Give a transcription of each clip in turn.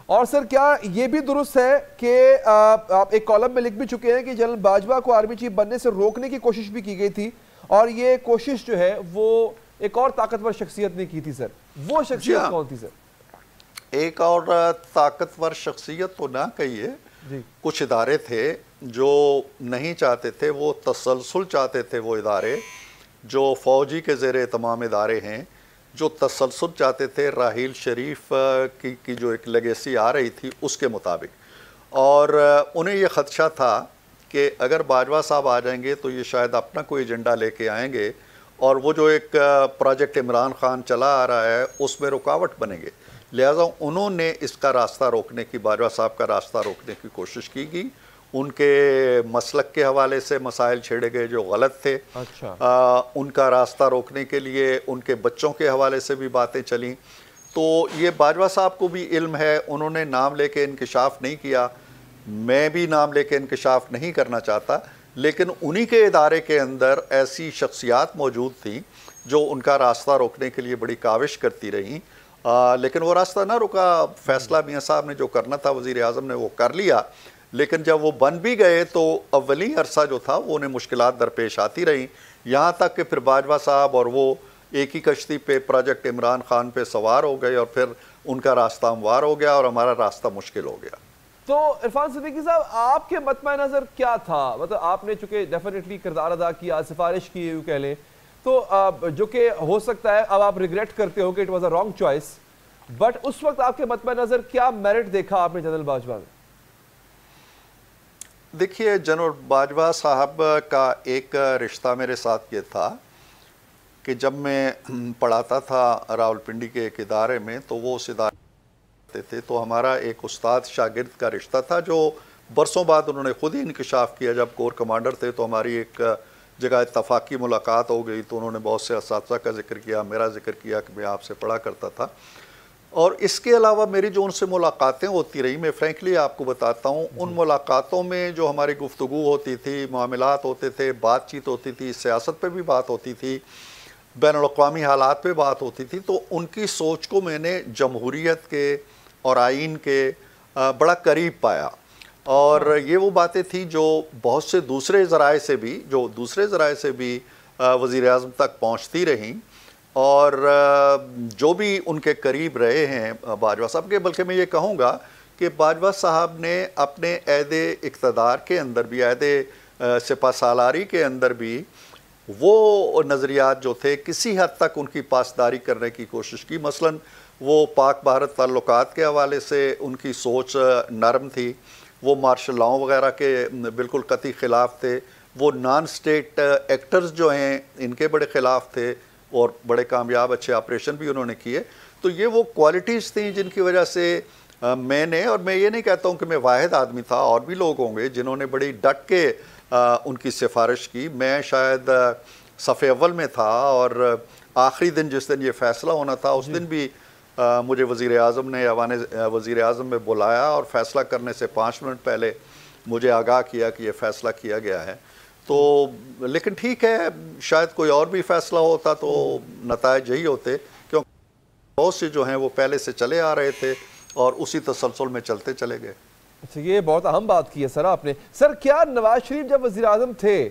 اور سر کیا یہ بھی درست ہے کہ آپ ایک کالم میں لکھ بھی چکے ہیں کہ جنرل باجوہ کو آرمی چیف بننے سے روکنے کی کوشش بھی کی گئی تھی اور یہ کوشش جو ہے وہ ایک اور طاقتور شخصیت نے کی تھی سر، وہ شخصیت کون تھی سر؟ ایک اور طاقتور شخصیت تو نہ کہیے، کچھ ادارے تھے جو نہیں چاہتے تھے، وہ تسلسل چاہتے تھے، وہ ادارے جو فوجی کے زیر اہتمام ادارے ہیں، جو تسلسل چاہتے تھے راحیل شریف کی جو ایک لیگیسی آ رہی تھی اس کے مطابق، اور انہیں یہ خدشہ تھا کہ اگر باجوہ صاحب آ جائیں گے تو یہ شاید اپنا کوئی ایجنڈا لے کے آئیں گے اور وہ جو ایک پروجیکٹ عمران خان چلا آ رہا ہے اس میں رکاوٹ بنیں گے، لہٰذا انہوں نے اس کا راستہ روکنے کی، باجوہ صاحب کا راستہ روکنے کی کوشش کی گئی۔ ان کے مسلک کے حوالے سے مسائل چھیڑے گئے جو غلط تھے، ان کا راستہ روکنے کے لیے ان کے بچوں کے حوالے سے بھی باتیں چلیں، تو یہ باجوہ صاحب کو بھی علم ہے، انہوں نے نام لے کے انکشاف نہیں کیا، میں بھی نام لے کے انکشاف نہیں کرنا چاہتا، لیکن انہی کے ادارے کے اندر ایسی شخصیات موجود تھیں جو ان کا راستہ روکنے کے لیے بڑی کاوش کرتی رہیں، لیکن وہ راستہ نہ رکا۔ فیصلہ میاں صاحب نے جو کرنا تھا وزیر اعظم نے وہ کر لیا، لیکن جب وہ بن بھی گئے تو اولی عرصہ جو تھا وہ انہیں مشکلات درپیش آتی رہیں، یہاں تک کہ پھر باجوہ صاحب اور وہ ایک ہی کشتی پہ پروجیکٹ عمران خان پہ سوار ہو گئے اور پھر ان کا راستہ ہموار ہو گیا اور ہمارا راستہ مشکل ہو گیا۔ تو عرفان صدیقی صاحب آپ کے مطمع نظر کیا تھا؟ مطلب آپ نے چونکہ ڈیفینیٹلی کردار ادا کیا، سفارش کی یوں کہہ لیں، تو جو کہ ہو سکتا ہے اب آپ ریگریٹ کرتے ہو کہ it was a wrong choice, but اس وقت آپ کے مطمع نظر کیا میرٹ دیکھا آپ نے جنرل باجوہ میں؟ دیکھیے، جنرل باجوہ صاحب کا ایک رشتہ میرے ساتھ یہ تھا کہ جب میں پڑھاتا تھا راولپنڈی کے ایک ادارے میں تو وہ اس ادارے تھے، تو ہمارا ایک استاد شاگرد کا رشتہ تھا جو برسوں بعد انہوں نے خود ہی انکشاف کیا۔ جب کور کمانڈر تھے تو ہماری ایک جگہ اتفاقی ملاقات ہو گئی تو انہوں نے بہت سے اساتذہ کا ذکر کیا، میرا ذکر کیا کہ میں آپ سے پڑھا کرتا تھا، اور اس کے علاوہ میری جو ان سے ملاقاتیں ہوتی رہی، میں فرینکلی آپ کو بتاتا ہوں، ان ملاقاتوں میں جو ہماری گفتگو ہوتی تھی، معاملات ہوتے تھے، بات چیت ہوتی تھی، سیاست پہ بھی بات ہوتی تھی، بین الاقوامی حالات پہ بات ہوتی تھی، تو ان کی سوچ کو میں نے جمہوریت کے اور آئین کے بڑا قریب پایا، اور یہ وہ باتیں تھیں جو بہت سے دوسرے ذرائع سے بھی وزیر اعظم تک پہنچتی رہیں، اور جو بھی ان کے قریب رہے ہیں باجوہ صاحب کے، بلکہ میں یہ کہوں گا کہ باجوہ صاحب نے اپنے عہد اقتدار کے اندر بھی، عہد سپہ سالاری کے اندر بھی وہ نظریات جو تھے کسی حد تک ان کی پاسداری کرنے کی کوشش کی۔ مثلا وہ پاک بھارت تعلقات کے حوالے سے ان کی سوچ نرم تھی، وہ مارشل لاؤں وغیرہ کے بالکل قطعی خلاف تھے، وہ نان سٹیٹ ایکٹرز جو ہیں ان کے بڑے خلاف تھے، اور بڑے کامیاب اچھے آپریشن بھی انہوں نے کیے۔ تو یہ وہ کوالٹیز تھیں جن کی وجہ سے میں نے، اور میں یہ نہیں کہتا ہوں کہ میں واحد آدمی تھا، اور بھی لوگ ہوں گے جنہوں نے بڑی ڈٹ کے ان کی سفارش کی، میں شاید صف اول میں تھا، اور آخری دن جس دن یہ فیصلہ ہونا تھا اس دن بھی مجھے وزیر اعظم نے ایوان وزیر اعظم میں بلایا اور فیصلہ کرنے سے 5 منٹ پہلے مجھے آگاہ کیا کہ یہ فیصلہ کیا گیا ہے۔ تو لیکن ٹھیک ہے، شاید کوئی اور بھی فیصلہ ہوتا تو نتائج یہی ہوتے، کیونکہ بہت سے جو ہیں وہ پہلے سے چلے آ رہے تھے اور اسی تسلسل میں چلتے چلے گئے۔ اچھا، یہ بہت اہم بات کی ہے سر آپ نے۔ سر کیا نواز شریف جب وزیر اعظم تھے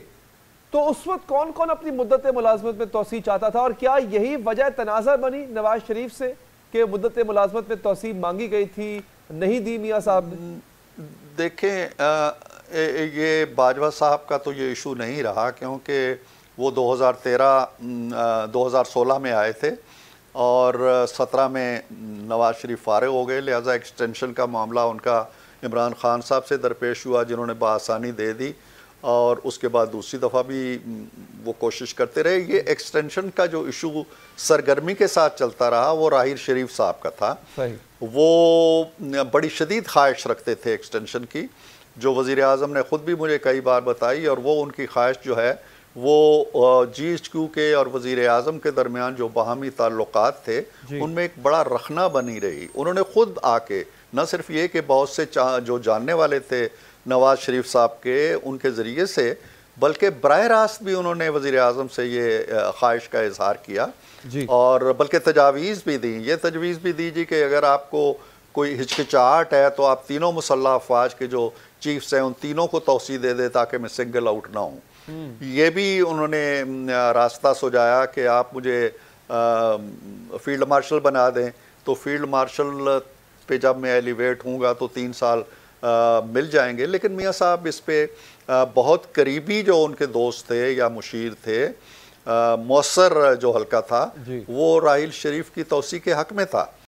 تو اس وقت کون کون اپنی مدت ملازمت میں توسیع چاہتا تھا، اور کیا یہی وجہ تنازع بنی نواز شریف سے کہ مدت ملازمت میں توسیع مانگی گئی تھی، نہیں دی میاں صاحب نے؟ دیکھیں، یہ باجوہ صاحب کا تو یہ ایشو نہیں رہا، کیونکہ وہ 2016 میں آئے تھے اور 17 میں نواز شریف فارغ ہو گئے، لہٰذا ایکسٹینشن کا معاملہ ان کا عمران خان صاحب سے درپیش ہوا جنہوں نے بآسانی دے دی، اور اس کے بعد دوسری دفعہ بھی وہ کوشش کرتے رہے۔ یہ ایکسٹینشن کا جو ایشو سرگرمی کے ساتھ چلتا رہا وہ راحیل شریف صاحب کا تھا، وہ بڑی شدید خواہش رکھتے تھے ایکسٹینشن کی، جو وزیر اعظم نے خود بھی مجھے کئی بار بتائی، اور وہ ان کی خواہش جو ہے وہ جی ایچ کیو کے اور وزیر اعظم کے درمیان جو باہمی تعلقات تھے ان میں ایک بڑا رخنہ بنی رہی۔ انہوں نے خود آ کے نہ صرف یہ کہ بہت سے جو جاننے والے تھے نواز شریف صاحب کے ان کے ذریعے سے، بلکہ براہ راست بھی انہوں نے وزیر اعظم سے یہ خواہش کا اظہار کیا، اور بلکہ تجاویز بھی دیں، یہ تجویز بھی دی جی کہ اگر آپ کو کوئی ہچکچاہٹ ہے تو آپ تینوں مسلح افواج کے جو چیفز ہیں ان تینوں کو توسیع دے دے تاکہ میں سنگل آؤٹ نہ ہوں. یہ بھی انہوں نے راستہ سجایا کہ آپ مجھے فیلڈ مارشل بنا دیں, تو فیلڈ مارشل پہ جب میں ایلیویٹ ہوں گا تو 3 سال مل جائیں گے. لیکن میاں صاحب اس پہ بہت قریبی جو ان کے دوست تھے یا مشیر تھے, مؤثر جو حلقہ تھا وہ راحیل شریف کی توسیع کے حق میں تھا.